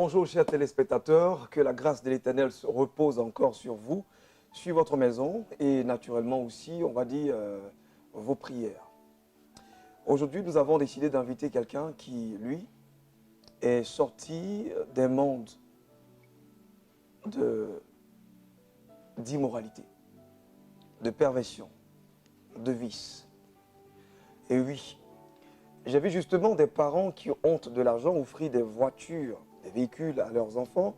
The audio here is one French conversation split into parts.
bonjour chers téléspectateurs, que la grâce de l'Éternel se repose encore sur vous, sur votre maison et naturellement aussi, on va dire, vos prières. Aujourd'hui, nous avons décidé d'inviter quelqu'un qui, lui, est sorti d'un monde d'immoralité, de perversion, de vice. Et oui, j'ai vu justement des parents qui ont honte de l'argent offrir des voitures, des véhicules à leurs enfants.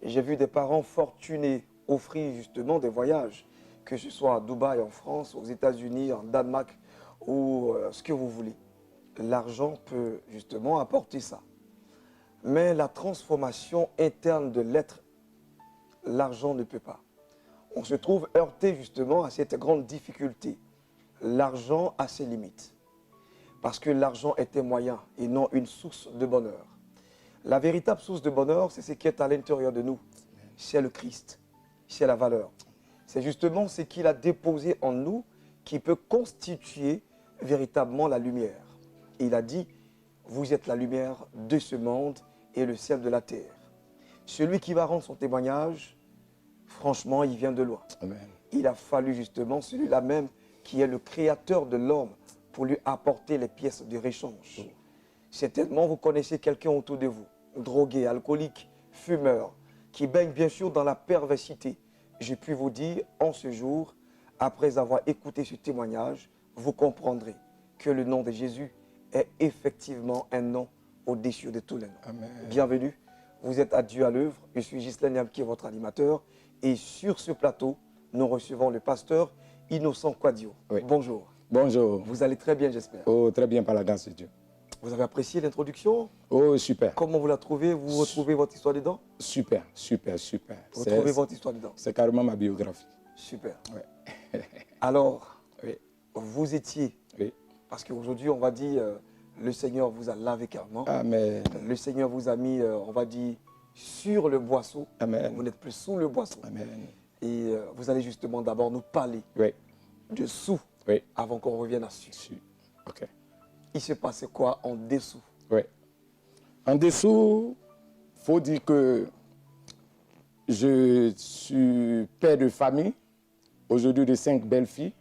Et j'ai vu des parents fortunés offrir justement des voyages, que ce soit à Dubaï, en France, aux États-Unis, en Danemark ou ce que vous voulez. L'argent peut justement apporter ça. Mais la transformation interne de l'être, l'argent ne peut pas. On se trouve heurté justement à cette grande difficulté. L'argent a ses limites. Parce que l'argent est un moyen et non une source de bonheur. La véritable source de bonheur, c'est ce qui est à l'intérieur de nous. C'est le Christ, c'est la valeur. C'est justement ce qu'il a déposé en nous qui peut constituer véritablement la lumière. Et il a dit, vous êtes la lumière de ce monde et le sel de la terre. Celui qui va rendre son témoignage, franchement, il vient de loin. Amen. Il a fallu justement celui-là même qui est le créateur de l'homme pour lui apporter les pièces de réchange. Certainement, vous connaissez quelqu'un autour de vous, drogué, alcoolique, fumeur, qui baigne bien sûr dans la perversité. Je puis vous dire, en ce jour, après avoir écouté ce témoignage, vous comprendrez que le nom de Jésus est effectivement un nom au-dessus de tous les noms. Amen. Bienvenue, vous êtes à Dieu à l'œuvre. Je suis Ghislaine Yamki, votre animateur. Et sur ce plateau, nous recevons le pasteur Innocent Quadio. Oui. Bonjour. Bonjour. Vous allez très bien, j'espère. Oh, très bien, par la grâce de Dieu. Vous avez apprécié l'introduction? Oh, super. Comment vous la trouvez? Vous retrouvez votre histoire dedans? Super, super, super. Vous retrouvez votre histoire dedans? C'est carrément ma biographie. Super. Ouais. Alors, oui. Vous étiez, oui. Parce qu'aujourd'hui, on va dire, le Seigneur vous a lavé carrément. Amen. Le Seigneur vous a mis, on va dire, sur le boisseau. Amen. Vous n'êtes plus sous le boisseau. Amen. Et vous allez justement d'abord nous parler dessous, avant qu'on revienne à dessus. Ok. Il se passait quoi en dessous? Oui. En dessous, il faut dire que je suis père de famille, aujourd'hui de 5 belles filles.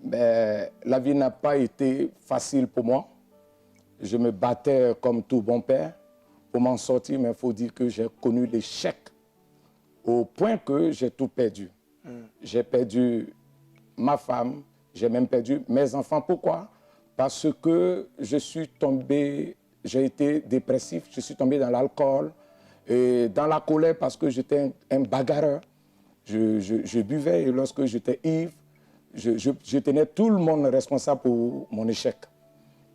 Mais la vie n'a pas été facile pour moi. Je me battais comme tout bon père pour m'en sortir, mais il faut dire que j'ai connu l'échec au point que j'ai tout perdu. J'ai perdu ma femme, j'ai même perdu mes enfants. Pourquoi? Parce que je suis tombé, j'ai été dépressif, je suis tombé dans l'alcool, et dans la colère parce que j'étais un bagarreur. Je buvais et lorsque j'étais ivre, je tenais tout le monde responsable pour mon échec.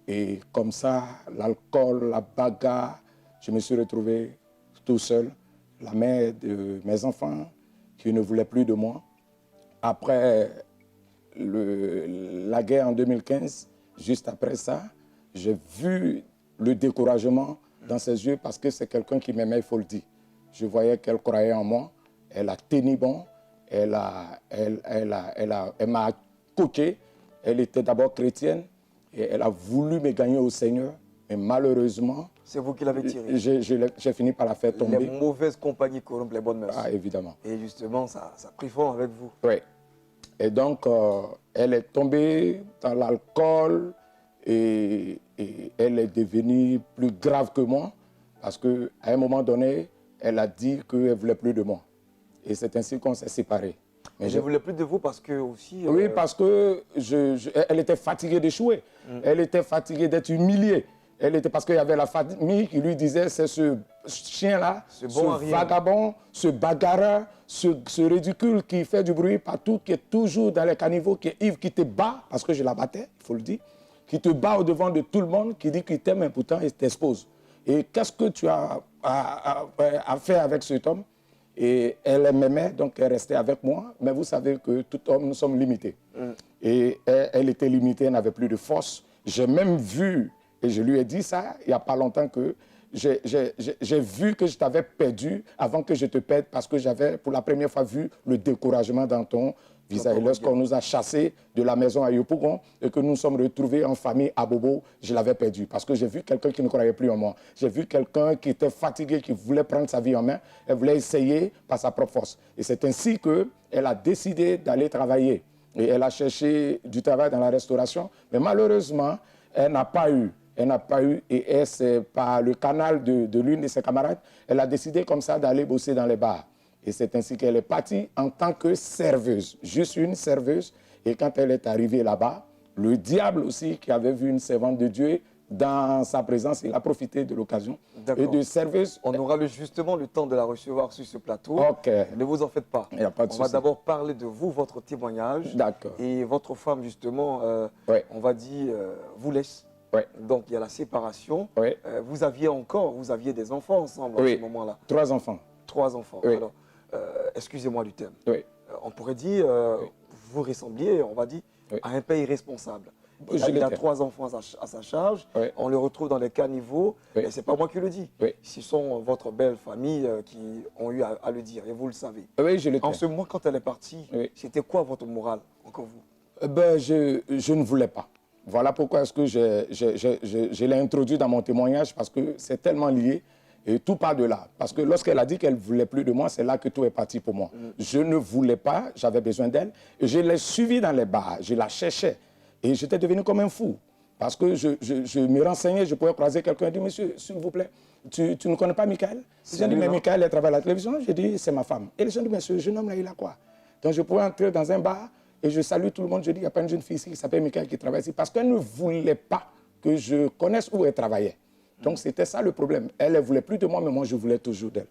Et comme ça, l'alcool, la bagarre, je me suis retrouvé tout seul. La mère de mes enfants qui ne voulait plus de moi. Après la guerre en 2015, juste après ça, j'ai vu le découragement dans ses yeux parce que c'est quelqu'un qui m'aimait, il faut le dire. Je voyais qu'elle croyait en moi, elle a tenu bon, elle m'a coaché, elle était d'abord chrétienne et elle a voulu me gagner au Seigneur, mais malheureusement... C'est vous qui l'avez tiré. J'ai fini par la faire tomber. Les mauvaises compagnies corrompent les bonnes mœurs. Ah, évidemment. Et justement, ça prit fort avec vous. Oui. Et donc, elle est tombée dans l'alcool et elle est devenue plus grave que moi parce qu'à un moment donné, elle a dit qu'elle ne voulait plus de moi. Et c'est ainsi qu'on s'est séparés. Mais je ne voulais plus de vous parce que aussi... Oui, parce que elle était fatiguée d'échouer. Elle était fatiguée d'être humiliée. Parce qu'il y avait la famille qui lui disait, c'est ce chien-là, ce vagabond, ce bagarreur, ce ridicule qui fait du bruit partout, qui est toujours dans les caniveaux, qui est ivre, qui te bat, parce que je la battais, il faut le dire, qui te bat au-devant de tout le monde, qui dit qu'il t'aime, et pourtant il t'expose. Et qu'est-ce que tu as à faire avec cet homme? Et elle m'aimait, donc elle restait avec moi. Mais vous savez que tout homme, nous sommes limités. Et elle était limitée, elle n'avait plus de force. J'ai même vu, et je lui ai dit ça il n'y a pas longtemps, que j'ai vu que je t'avais perdu avant que je te perde parce que j'avais pour la première fois vu le découragement dans ton vis-à-vis lorsqu'on nous a chassés de la maison à Yopougon et que nous nous sommes retrouvés en famille à Bobo, je l'avais perdu parce que j'ai vu quelqu'un qui ne croyait plus en moi. J'ai vu quelqu'un qui était fatigué, qui voulait prendre sa vie en main. Elle voulait essayer par sa propre force. Et c'est ainsi qu'elle a décidé d'aller travailler. Et elle a cherché du travail dans la restauration. Mais malheureusement, elle n'a pas eu. Elle n'a pas eu, et c'est par le canal de l'une de ses camarades, elle a décidé comme ça d'aller bosser dans les bars. Et c'est ainsi qu'elle est partie en tant que serveuse, juste une serveuse. Et quand elle est arrivée là-bas, le diable aussi, qui avait vu une servante de Dieu dans sa présence, il a profité de l'occasion. Et de serveuse... On aura justement le temps de la recevoir sur ce plateau. Ok. Ne vous en faites pas. Il n'y a pas de On souci. va d'abord parler de vous, votre témoignage. D'accord. Et votre femme, justement, on va dire, vous laisse. Ouais. Donc, il y a la séparation. Ouais. Vous aviez des enfants ensemble à ce moment-là. 3 enfants. 3 enfants. Oui. Alors, excusez-moi du terme. Oui. On pourrait dire, vous ressembliez, on va dire, à un père irresponsable. Il a 3 enfants à sa charge. Oui. On le retrouve dans les caniveaux. Oui. Et ce n'est pas moi qui le dis. Oui. Ce sont votre belle famille qui ont eu à le dire. Et vous le savez. Oui, je l'étais. En ce moment, quand elle est partie, Oui. c'était quoi votre morale, encore vous? Je ne voulais pas. Voilà pourquoi est-ce que je l'ai introduit dans mon témoignage, parce que c'est tellement lié et tout part de là. Parce que lorsqu'elle a dit qu'elle ne voulait plus de moi, c'est là que tout est parti pour moi. Je ne voulais pas, j'avais besoin d'elle. Je l'ai suivie dans les bars, je la cherchais et j'étais devenu comme un fou. Parce que je me renseignais, je pouvais croiser quelqu'un et dire, monsieur, s'il vous plaît, tu ne connais pas Michael? J'ai dit, mais Michael, elle travaille à la télévision. J'ai dit, c'est ma femme. Et les gens disent, mais ce jeune homme-là, il a quoi? Donc je pouvais entrer dans un bar et je salue tout le monde. Je dis, il n'y a pas une jeune fille ici qui s'appelle Michael qui travaille ici. Parce qu'elle ne voulait pas que je connaisse où elle travaillait. Donc c'était ça le problème. Elle ne voulait plus de moi, mais moi, je voulais toujours d'elle.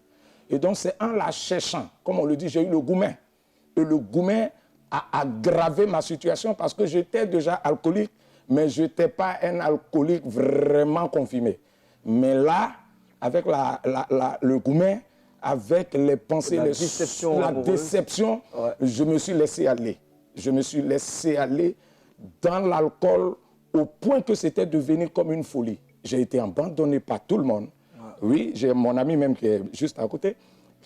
Et donc c'est en la cherchant, comme on le dit, j'ai eu le gourmet. Et le gourmet a aggravé ma situation parce que j'étais déjà alcoolique, mais je n'étais pas un alcoolique vraiment confirmé. Mais là, avec le gourmet, avec les pensées, la déception, ouais. Je me suis laissé aller. Je me suis laissé aller dans l'alcool au point que c'était devenu comme une folie. J'ai été abandonné par tout le monde. Ouais. Oui, j'ai mon ami même qui est juste à côté,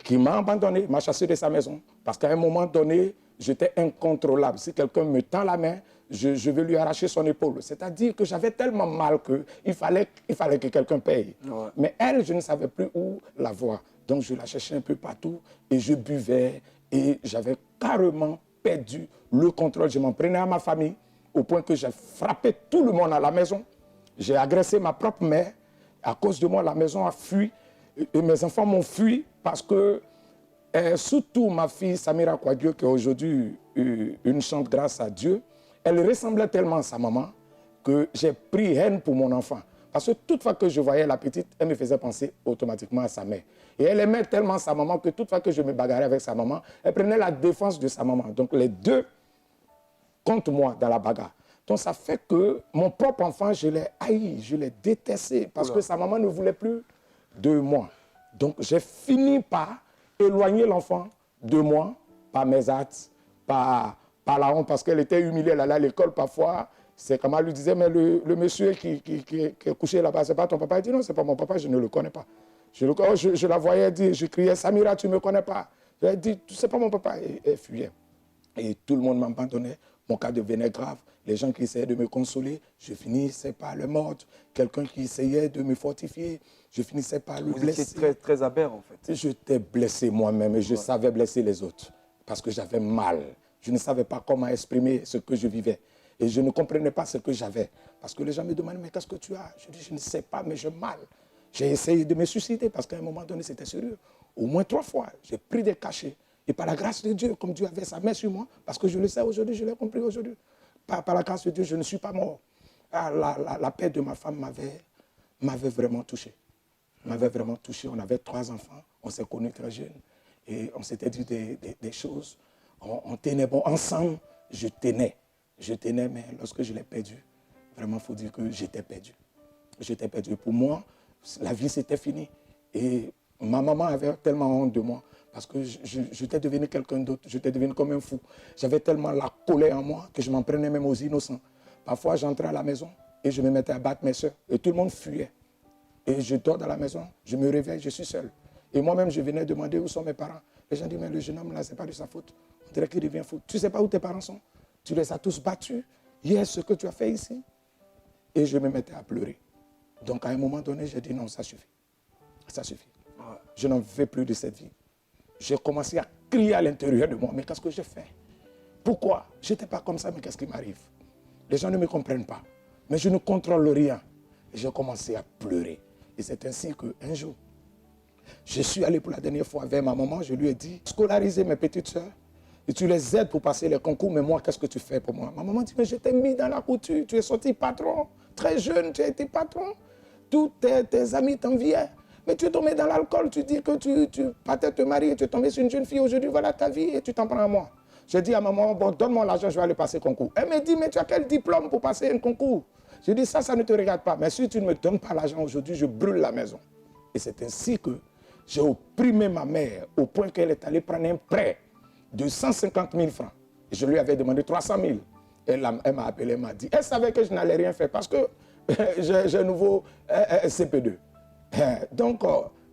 qui m'a abandonné, m'a chassé de sa maison. Parce qu'à un moment donné, j'étais incontrôlable. Si quelqu'un me tend la main, je vais lui arracher son épaule. C'est-à-dire que j'avais tellement mal qu'il fallait que quelqu'un paye. Ouais. Mais elle, je ne savais plus où la voir. Donc je la cherchais un peu partout et je buvais et j'avais carrément perdu le contrôle. Je m'en prenais à ma famille au point que j'ai frappé tout le monde à la maison. J'ai agressé ma propre mère. À cause de moi, la maison a fui et mes enfants m'ont fui parce que, surtout ma fille Samira Kouadio, qui a aujourd'hui une chante grâce à Dieu, elle ressemblait tellement à sa maman que j'ai pris haine pour mon enfant. Parce que toute fois que je voyais la petite, elle me faisait penser automatiquement à sa mère. Et elle aimait tellement sa maman que toute fois que je me bagarrais avec sa maman, elle prenait la défense de sa maman. Donc les deux contre moi dans la bagarre. Donc ça fait que mon propre enfant, je l'ai haï, je l'ai détesté parce que sa maman ne voulait plus de moi. Donc j'ai fini par éloigner l'enfant de moi, par mes actes, par la honte, parce qu'elle était humiliée, elle allait à l'école parfois. C'est comme elle lui disait, mais le monsieur qui est couché là-bas, c'est pas ton papa? Il dit non, c'est pas mon papa, je ne le connais pas. Je la voyais dire, je criais, Samira, tu ne me connais pas. Je lui ai dit, c'est pas mon papa. Et elle fuyait. Et tout le monde m'abandonnait. Mon cas devenait grave. Les gens qui essayaient de me consoler, je finissais par le mordre. Quelqu'un qui essayait de me fortifier, je finissais par le blesser. Vous étiez très amer en fait. J'étais blessé moi-même et je savais blesser les autres parce que j'avais mal. Je ne savais pas comment exprimer ce que je vivais. Et je ne comprenais pas ce que j'avais. Parce que les gens me demandaient, mais qu'est-ce que tu as? Je dis, je ne sais pas, mais j'ai mal. J'ai essayé de me suicider parce qu'à un moment donné, c'était sérieux. Au moins 3 fois, j'ai pris des cachets. Et par la grâce de Dieu, comme Dieu avait sa main sur moi, parce que je le sais aujourd'hui, je l'ai compris aujourd'hui, par la grâce de Dieu, je ne suis pas mort. Ah, la paix de ma femme m'avait vraiment touché. M'avait vraiment touché. On avait 3 enfants, on s'est connus très jeunes. Et on s'était dit des choses. On tenait bon ensemble, je tenais, mais lorsque je l'ai perdu, vraiment, il faut dire que j'étais perdu. J'étais perdu. Pour moi, la vie, c'était fini. Et ma maman avait tellement honte de moi parce que j'étais devenu quelqu'un d'autre. J'étais devenu comme un fou. J'avais tellement la colère en moi que je m'en prenais même aux innocents. Parfois, j'entrais à la maison et je me mettais à battre mes soeurs. Et tout le monde fuyait. Et je dors dans la maison, je me réveille, je suis seul. Et moi-même, je venais demander où sont mes parents. Les gens disent, mais le jeune homme là, ce n'est pas de sa faute. On dirait qu'il devient fou. Tu ne sais pas où tes parents sont. Tu les as tous battus. Hier, ce que tu as fait ici. Et je me mettais à pleurer. Donc, à un moment donné, j'ai dit non, ça suffit. Ça suffit. Je n'en veux plus de cette vie. J'ai commencé à crier à l'intérieur de moi. Mais qu'est-ce que j'ai fait? Pourquoi? Je n'étais pas comme ça, mais qu'est-ce qui m'arrive? Les gens ne me comprennent pas. Mais je ne contrôle rien. Et j'ai commencé à pleurer. Et c'est ainsi qu'un jour, je suis allé pour la dernière fois vers ma maman. Je lui ai dit, scolariser mes petites soeurs. Et tu les aides pour passer les concours. Mais moi, qu'est-ce que tu fais pour moi? Ma maman dit, mais je t'ai mis dans la couture. Tu es sorti patron. Très jeune, tu as été patron. Tous tes amis t'enviaient. Mais tu es tombé dans l'alcool. Tu dis que tu partais te marier. Tu es tombé sur une jeune fille. Aujourd'hui, voilà ta vie. Et tu t'en prends à moi. J'ai dit à maman, bon, donne-moi l'argent, je vais aller passer le concours. Elle me dit, mais tu as quel diplôme pour passer un concours? Je dis, ça ne te regarde pas. Mais si tu ne me donnes pas l'argent aujourd'hui, je brûle la maison. Et c'est ainsi que j'ai opprimé ma mère au point qu'elle est allée prendre un prêt de 150 000 francs. Et je lui avais demandé 300 000. Elle m'a appelé, elle m'a dit, elle savait que je n'allais rien faire parce que j'ai un nouveau CP2. Donc,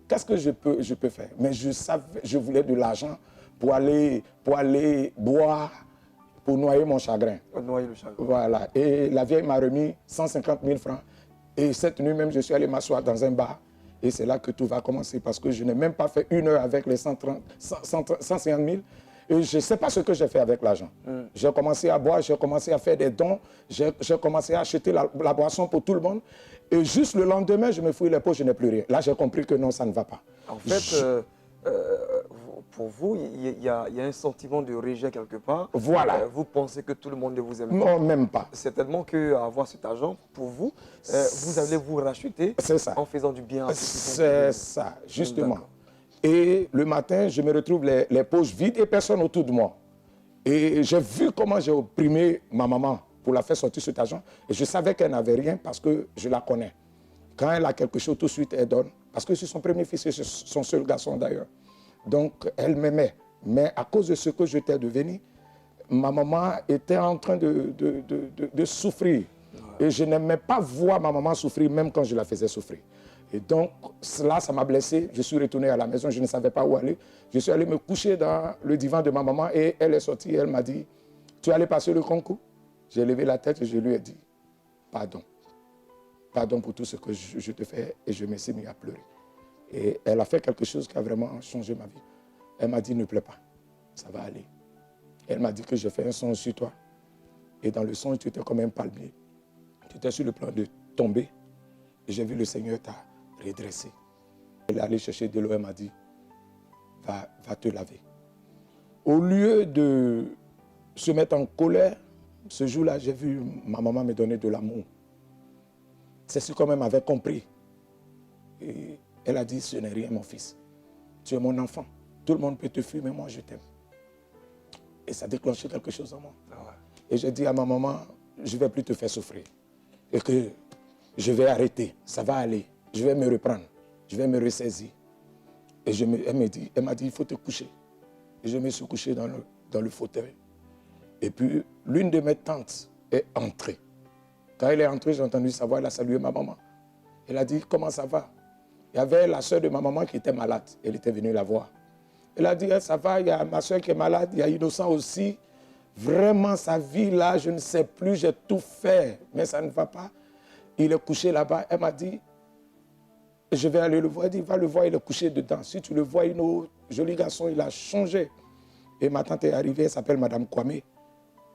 qu'est-ce que je peux faire? Mais je voulais de l'argent pour aller boire, pour noyer mon chagrin. Pour noyer le chagrin. Voilà. Et la vieille m'a remis 150 000 francs. Et cette nuit même, je suis allé m'asseoir dans un bar. Et c'est là que tout va commencer parce que je n'ai même pas fait 1 heure avec les 150 000. Et je ne sais pas ce que j'ai fait avec l'argent. J'ai commencé à boire, j'ai commencé à faire des dons, j'ai commencé à acheter la boisson pour tout le monde. Et juste le lendemain, je me fouille les poches, je n'ai plus rien. Là, j'ai compris que non, ça ne va pas. En fait, pour vous, il y a un sentiment de rejet quelque part. Voilà. Vous pensez que tout le monde ne vous aime pas. Non, même pas. Certainement qu'avoir cet argent, pour vous, vous allez vous racheter en faisant du bien à ceux qui sont C'est ça, justement. Et le matin, je me retrouve les poches vides et personne autour de moi. Et j'ai vu comment j'ai opprimé ma maman pour la faire sortir cet argent. Et je savais qu'elle n'avait rien parce que je la connais. Quand elle a quelque chose, tout de suite, elle donne. Parce que c'est son premier fils et c'est son seul garçon d'ailleurs. Donc, elle m'aimait. Mais à cause de ce que j'étais devenu, ma maman était en train de souffrir. Et je n'aimais pas voir ma maman souffrir, même quand je la faisais souffrir. Et donc, cela, ça m'a blessé. Je suis retourné à la maison, je ne savais pas où aller. Je suis allé me coucher dans le divan de ma maman et elle est sortie. Elle m'a dit, tu es allé passer le concours? J'ai levé la tête et je lui ai dit, pardon. Pardon pour tout ce que je te fais. Et je me suis mis à pleurer. Et elle a fait quelque chose qui a vraiment changé ma vie. Elle m'a dit, ne pleure pas, ça va aller. Elle m'a dit que j'ai fait un songe sur toi. Et dans le songe, tu étais comme un palmier. Tu étais sur le plan de tomber. Et j'ai vu le Seigneur t'a redressé. Elle est allée chercher de l'eau, elle m'a dit, va te laver. Au lieu de se mettre en colère, ce jour-là, j'ai vu ma maman me donner de l'amour. C'est ce qu'elle m'avait compris. Et elle a dit, ce n'est rien mon fils. Tu es mon enfant. Tout le monde peut te fuir, mais moi je t'aime. Et ça a déclenché quelque chose en moi. Et j'ai dit à ma maman, je ne vais plus te faire souffrir. Et que je vais arrêter, ça va aller. Je vais me reprendre, je vais me ressaisir. Et elle m'a dit, il faut te coucher. Et je me suis couché dans le fauteuil. Et puis, l'une de mes tantes est entrée. Quand elle est entrée, j'ai entendu sa voix, elle a salué ma maman. Elle a dit, comment ça va? Il y avait la soeur de ma maman qui était malade. Elle était venue la voir. Elle a dit, ça va, il y a ma soeur qui est malade, il y a Innocent aussi. Vraiment, sa vie là, je ne sais plus, j'ai tout fait, mais ça ne va pas. Il est couché là-bas. Elle m'a dit, je vais aller le voir. Elle dit, va le voir, il est couché dedans. Si tu le vois, il est un joli garçon, il a changé. Et ma tante est arrivée, elle s'appelle Madame Kwame.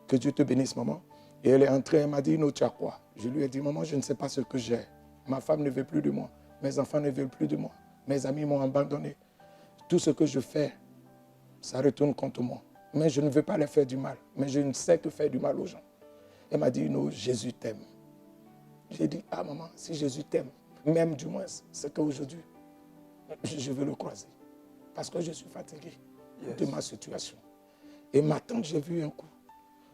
Que Dieu te bénisse, maman. Et elle est entrée, elle m'a dit, non, tu as quoi? Je lui ai dit, maman, je ne sais pas ce que j'ai. Ma femme ne veut plus de moi. Mes enfants ne veulent plus de moi. Mes amis m'ont abandonné. Tout ce que je fais, ça retourne contre moi. Mais je ne veux pas leur faire du mal. Mais je ne sais que faire du mal aux gens. Elle m'a dit, non, Jésus t'aime. J'ai dit, ah maman, si Jésus t'aime, même du moins, c'est qu'aujourd'hui, je veux le croiser. Parce que je suis fatigué de ma situation. Et ma tante, j'ai vu un coup.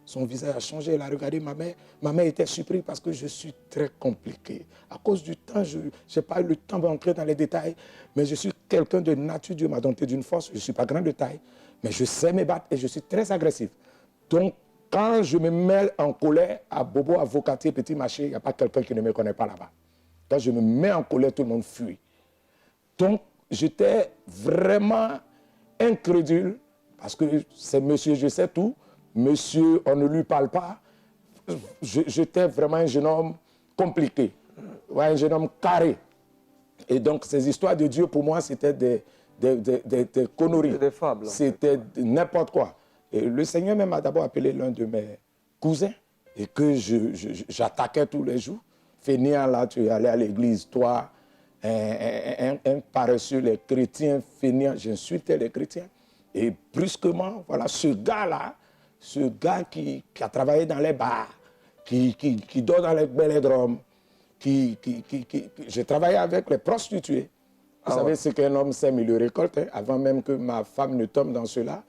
Son visage a changé, elle a regardé ma mère. Ma mère était surprise parce que je suis très compliqué. À cause du temps, je n'ai pas eu le temps d'entrer dans les détails. Mais je suis quelqu'un de nature, Dieu m'a doté d'une force. Je ne suis pas grand de taille, mais je sais me battre et je suis très agressif. Donc, quand je me mets en colère, à Bobo, à Vocatier, Petit Marché, il n'y a pas quelqu'un qui ne me connaît pas là-bas. Quand je me mets en colère, tout le monde fuit. Donc, j'étais vraiment incrédule Parce que c'est monsieur, je sais tout. Monsieur, on ne lui parle pas. J'étais vraiment un jeune homme compliqué. Ouais, un jeune homme carré. Et donc, ces histoires de Dieu, pour moi, c'était des conneries. Des fables. C'était n'importe quoi. Et le Seigneur même m'a d'abord appelé l'un de mes cousins et que j'attaquais tous les jours. Fainéant, là, tu es allé à l'église, toi, un paresseux, les chrétiens, fainéant, j'insultais les chrétiens. Et brusquement, voilà, ce gars-là, ce gars qui a travaillé dans les bars, qui dort dans les bélodromes, j'ai travaillé avec les prostituées. Vous savez ce qu'un homme sème, il le récolte. Hein, avant même que ma femme ne tombe dans cela,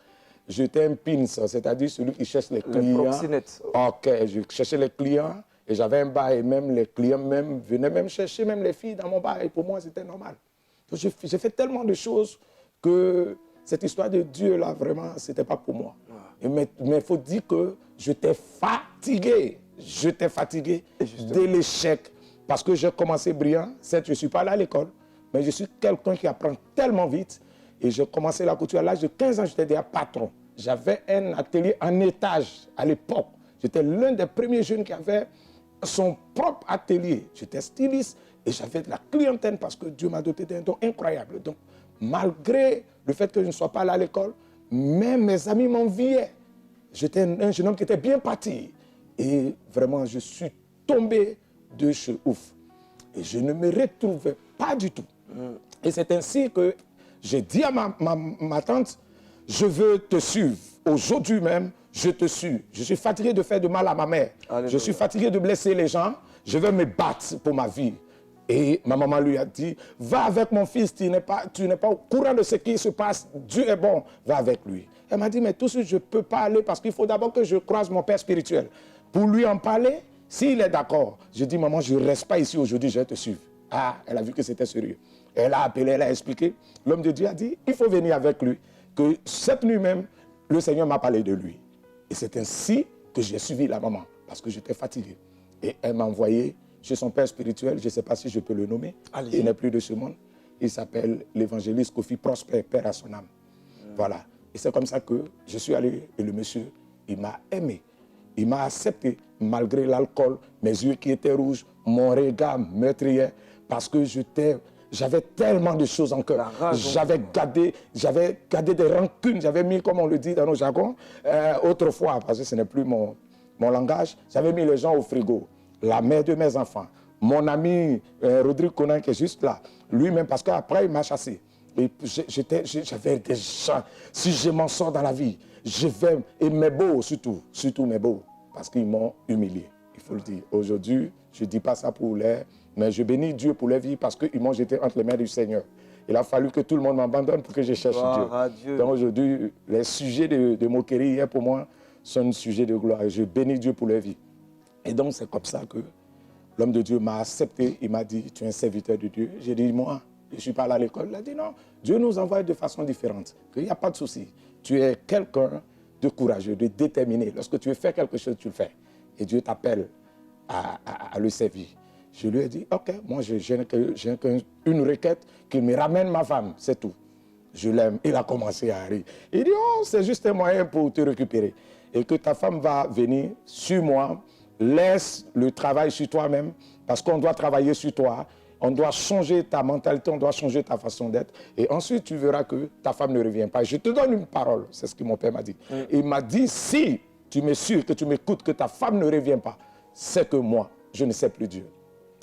j'étais un pins, c'est-à-dire celui qui cherche les clients. Proxénètes. Ok, je cherchais les clients et j'avais un bar et même les clients venaient même chercher même les filles dans mon bar et pour moi c'était normal. J'ai fait tellement de choses que cette histoire de Dieu là vraiment c'était pas pour moi. Mais il faut dire que j'étais fatigué dès l'échec parce que j'ai commencé brillant. Certes, je ne suis pas allé à l'école, mais je suis quelqu'un qui apprend tellement vite. Et j'ai commencé la couture à l'âge de 15 ans, j'étais déjà patron. J'avais un atelier en étage à l'époque. J'étais l'un des premiers jeunes qui avait son propre atelier. J'étais styliste et j'avais de la clientèle parce que Dieu m'a doté d'un don incroyable. Donc, malgré le fait que je ne sois pas allé à l'école, même mes amis m'enviaient. J'étais un jeune homme qui était bien parti. Et vraiment, je suis tombé de chez ouf. Et je ne me retrouvais pas du tout. Et c'est ainsi que j'ai dit à ma tante, je veux te suivre. Aujourd'hui même, je te suis. Je suis fatigué de faire de mal à ma mère. Alléluia. Je suis fatigué de blesser les gens. Je veux me battre pour ma vie. Et ma maman lui a dit, va avec mon fils, tu n'es pas au courant de ce qui se passe. Dieu est bon, va avec lui. Elle m'a dit, mais tout de suite, je ne peux pas aller parce qu'il faut d'abord que je croise mon père spirituel. Pour lui en parler, s'il est d'accord. Je dis, maman, je ne reste pas ici aujourd'hui, je vais te suivre. Ah, elle a vu que c'était sérieux. Elle a appelé, elle a expliqué. L'homme de Dieu a dit, il faut venir avec lui. Que cette nuit même, le Seigneur m'a parlé de lui. Et c'est ainsi que j'ai suivi la maman, parce que j'étais fatigué. Et elle m'a envoyé chez son père spirituel, je ne sais pas si je peux le nommer. Il n'est plus de ce monde. Il s'appelle l'évangéliste Kofi Prosper, Père à son âme. Voilà. Et c'est comme ça que je suis allé, et le monsieur, il m'a aimé. Il m'a accepté, malgré l'alcool, mes yeux qui étaient rouges, mon regard meurtrier, parce que j'avais tellement de choses en cœur. J'avais gardé des rancunes, j'avais mis, comme on le dit dans nos jargons, autrefois, parce que ce n'est plus mon langage, j'avais mis les gens au frigo. La mère de mes enfants, mon ami Rodrigue Conan qui est juste là, lui-même, parce qu'après il m'a chassé. Et j'avais des gens, si je m'en sors dans la vie, et mes beaux surtout mes beaux, parce qu'ils m'ont humilié, il faut le dire. Aujourd'hui, je ne dis pas ça pour l'air, mais je bénis Dieu pour leur vie parce qu'ils m'ont jeté entre les mains du Seigneur. Il a fallu que tout le monde m'abandonne pour que je cherche Dieu. Donc aujourd'hui, les sujets de moquerie hier pour moi sont un sujet de gloire. Je bénis Dieu pour leur vie. Et donc c'est comme ça que l'homme de Dieu m'a accepté. Il m'a dit, tu es un serviteur de Dieu. J'ai dit, moi, je ne suis pas allé à l'école. Il a dit, non, Dieu nous envoie de façon différente. Il n'y a pas de souci. Tu es quelqu'un de courageux, de déterminé. Lorsque tu veux faire quelque chose, tu le fais. Et Dieu t'appelle à le servir. Je lui ai dit, ok, moi j'ai qu'une requête, qu'il me ramène ma femme, c'est tout. Je l'aime. Il a commencé à rire. Il dit, oh, c'est juste un moyen pour te récupérer. Et que ta femme va venir sur moi, laisse le travail sur toi-même, parce qu'on doit travailler sur toi, on doit changer ta mentalité, on doit changer ta façon d'être. Et ensuite, tu verras que ta femme ne revient pas. Je te donne une parole, c'est ce que mon père m'a dit. Il m'a dit, si tu me suis, que tu m'écoutes, que ta femme ne revient pas, c'est que moi, je ne sais plus Dieu.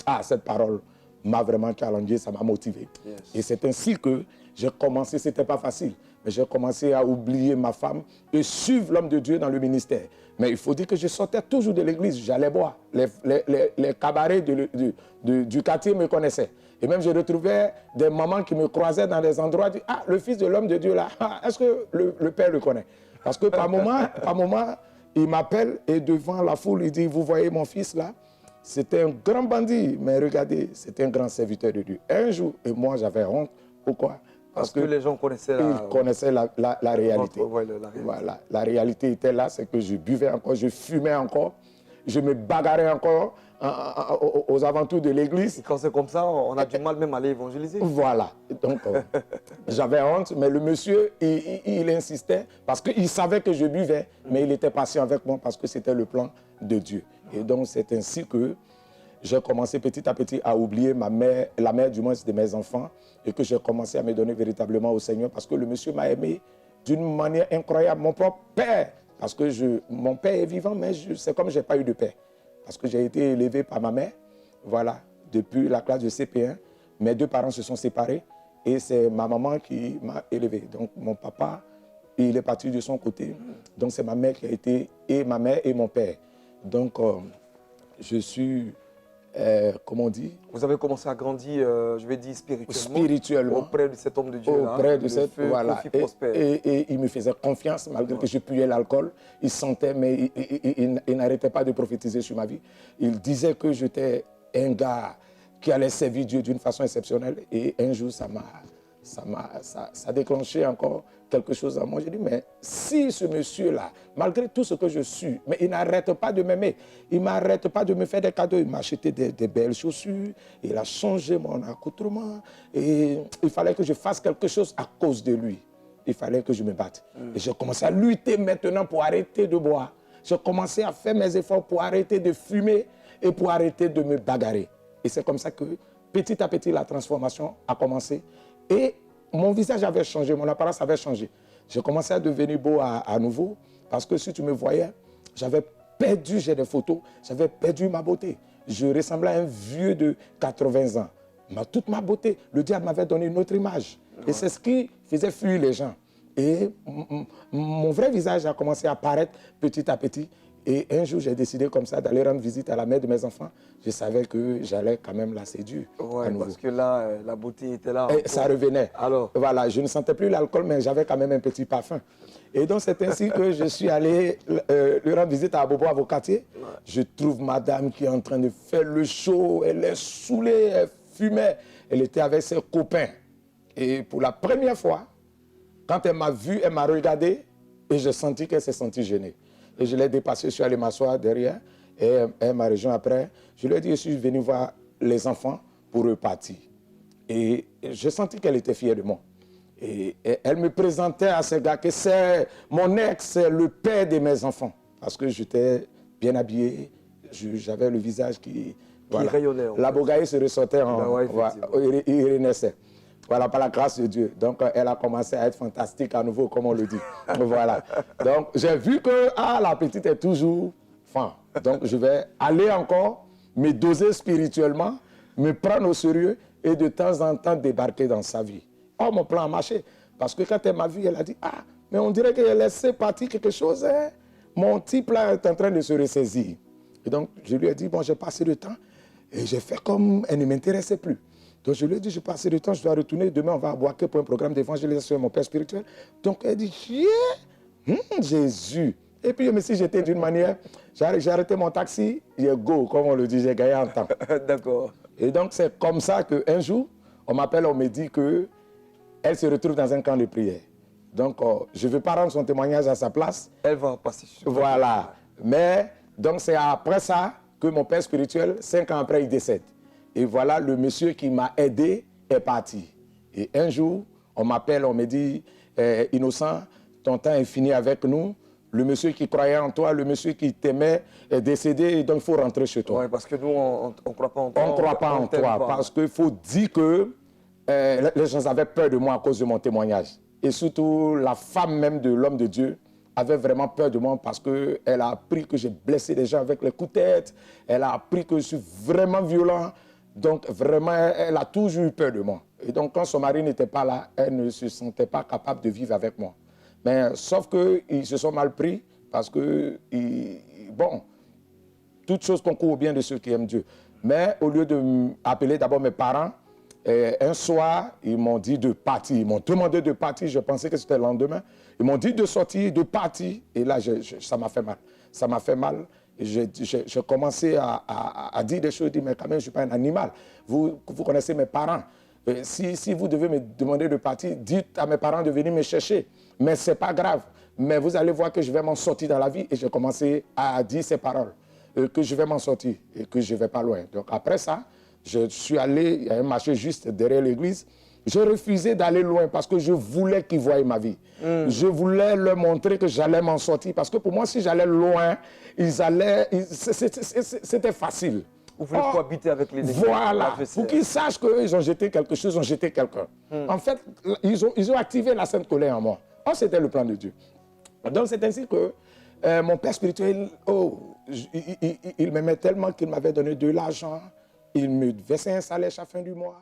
Ah, cette parole m'a vraiment challengé, ça m'a motivé. Yes. Et c'est ainsi que j'ai commencé, ce n'était pas facile, mais j'ai commencé à oublier ma femme et suivre l'homme de Dieu dans le ministère. Mais il faut dire que je sortais toujours de l'église, j'allais boire. Les cabarets du quartier me connaissaient. Et même je retrouvais des mamans qui me croisaient dans des endroits, disaient, ah, le fils de l'homme de Dieu là, est-ce que le père le connaît? Parce que par moment, il m'appelle et devant la foule, il dit, vous voyez mon fils là? C'était un grand bandit, mais regardez, c'était un grand serviteur de Dieu. Un jour, et moi j'avais honte. Pourquoi? Parce que les gens connaissaient la réalité. Voilà, la réalité était là, c'est que je buvais encore, je fumais encore. je me bagarrais encore aux alentours de l'église. Et quand c'est comme ça, on a du mal même à aller évangéliser. Voilà. Donc, j'avais honte, mais le monsieur, il insistait parce qu'il savait que je buvais, mais il était patient avec moi parce que c'était le plan de Dieu. Et donc, c'est ainsi que j'ai commencé petit à petit à oublier ma mère, la mère du moins de mes enfants, et que j'ai commencé à me donner véritablement au Seigneur parce que le monsieur m'a aimé d'une manière incroyable. Mon propre père, parce que mon père est vivant, mais c'est comme je n'ai pas eu de père. Parce que j'ai été élevé par ma mère, voilà, depuis la classe de CP1. Mes deux parents se sont séparés et c'est ma maman qui m'a élevé. Donc mon papa, il est parti de son côté. Donc c'est ma mère qui a été, et ma mère et mon père. Donc je suis, comment on dit? Vous avez commencé à grandir, je vais dire spirituellement auprès de cet homme de Dieu auprès là, de cette, voilà. Et il me faisait confiance malgré que je puais l'alcool. Il sentait, mais il n'arrêtait pas de prophétiser sur ma vie. Il disait que j'étais un gars qui allait servir Dieu d'une façon exceptionnelle. Et un jour, ça a déclenché encore quelque chose en moi. J'ai dit, mais si ce monsieur-là, malgré tout ce que je suis, mais il n'arrête pas de m'aimer, il ne m'arrête pas de me faire des cadeaux, il m'a acheté des belles chaussures, il a changé mon accoutrement, et il fallait que je fasse quelque chose à cause de lui. Il fallait que je me batte. Et j'ai commencé à lutter maintenant pour arrêter de boire. J'ai commencé à faire mes efforts pour arrêter de fumer et pour arrêter de me bagarrer. Et c'est comme ça que petit à petit la transformation a commencé. Et mon visage avait changé, mon apparence avait changé. J'ai commencé à devenir beau à nouveau parce que si tu me voyais, j'avais perdu, j'ai des photos, j'avais perdu ma beauté. Je ressemblais à un vieux de 80 ans. Toute ma beauté, le diable m'avait donné une autre image. Et c'est ce qui faisait fuir les gens. Et mon vrai visage a commencé à apparaître petit à petit. Et un jour, j'ai décidé comme ça d'aller rendre visite à la mère de mes enfants. Je savais que j'allais quand même la séduire. Oui, parce que là, la beauté était là. Et ça revenait. Alors, voilà, je ne sentais plus l'alcool, mais j'avais quand même un petit parfum. Et donc, c'est ainsi que je suis allé lui rendre visite à Abobo Avocatier. Ouais. Je trouve madame qui est en train de faire le show. Elle est saoulée, elle fumait. Elle était avec ses copains. Et pour la première fois, quand elle m'a vu, elle m'a regardé et j'ai senti qu'elle s'est sentie gênée. Et je l'ai dépassé, je suis allé m'asseoir derrière et elle m'a rejoint après. Je lui ai dit, je suis venu voir les enfants pour repartir. Et j'ai senti qu'elle était fière de moi. Et elle me présentait à ce gars que c'est mon ex, c'est le père de mes enfants. Parce que j'étais bien habillé, j'avais le visage qui rayonnait. La bogaille se ressortait, il renaissait. Voilà, par la grâce de Dieu. Donc, elle a commencé à être fantastique à nouveau, comme on le dit. Voilà. Donc, j'ai vu que la petite est toujours fin. Donc, je vais aller encore me doser spirituellement, me prendre au sérieux et de temps en temps débarquer dans sa vie. Oh, mon plan a marché. Parce que quand elle m'a vu, elle a dit, mais on dirait qu'elle a laissé partir quelque chose. Hein? Mon type là est en train de se ressaisir. Et donc, je lui ai dit, bon, j'ai passé le temps et j'ai fait comme elle ne m'intéressait plus. Donc, je lui ai dit, j'ai passé du temps, je dois retourner. Demain, on va à Boaké pour un programme d'évangélisation, mon père spirituel. Donc, elle dit, Jésus. Et puis, mais si j'étais d'une manière, j'ai arrêté mon taxi, j'ai go, comme on le dit, j'ai gagné en temps. D'accord. Et donc, c'est comme ça qu'un jour, on m'appelle, on me dit qu'elle se retrouve dans un camp de prière. Donc, je ne veux pas rendre son témoignage à sa place. Elle va passer sur voilà. Mais, donc, c'est après ça que mon père spirituel, 5 ans après, il décède. Et voilà, le monsieur qui m'a aidé est parti. Et un jour, on m'appelle, on me dit, Innocent, ton temps est fini avec nous. Le monsieur qui croyait en toi, le monsieur qui t'aimait est décédé, et donc il faut rentrer chez toi. Oui, parce que nous, on ne croit pas en toi. On ne croit pas en toi, parce qu'il faut dire que les gens avaient peur de moi à cause de mon témoignage. Et surtout, la femme même de l'homme de Dieu avait vraiment peur de moi parce qu'elle a appris que j'ai blessé les gens avec les coups de tête. Elle a appris que je suis vraiment violent. Donc, vraiment, elle a toujours eu peur de moi. Et donc, quand son mari n'était pas là, elle ne se sentait pas capable de vivre avec moi. Mais sauf qu'ils se sont mal pris parce que, bon, toute chose concourt au bien de ceux qui aiment Dieu. Mais au lieu d'appeler d'abord mes parents, un soir, ils m'ont dit de partir. Ils m'ont demandé de partir. Je pensais que c'était le lendemain. Ils m'ont dit de sortir, de partir. Et là, ça m'a fait mal. Ça m'a fait mal. J'ai commencé à dire des choses, je dis, mais quand même, je ne suis pas un animal. Vous connaissez mes parents. Si vous devez me demander de partir, dites à mes parents de venir me chercher. Mais ce n'est pas grave. Mais vous allez voir que je vais m'en sortir dans la vie. Et j'ai commencé à dire ces paroles. que je vais m'en sortir et que je ne vais pas loin. Donc après ça, je suis allé, il y a un marché juste derrière l'église. J'ai refusé d'aller loin parce que je voulais qu'ils voient ma vie. Je voulais leur montrer que j'allais m'en sortir parce que pour moi, si j'allais loin, c'était facile. Vous voulez cohabiter avec les ennemis. Voilà, pour qu'ils sachent qu'ils ont jeté quelque chose, ils ont jeté quelqu'un. En fait, ils ont activé la sainte colère en moi. Oh, c'était le plan de Dieu. Donc c'est ainsi que mon père spirituel, il m'aimait tellement qu'il m'avait donné de l'argent. Il me versait un salaire chaque fin du mois.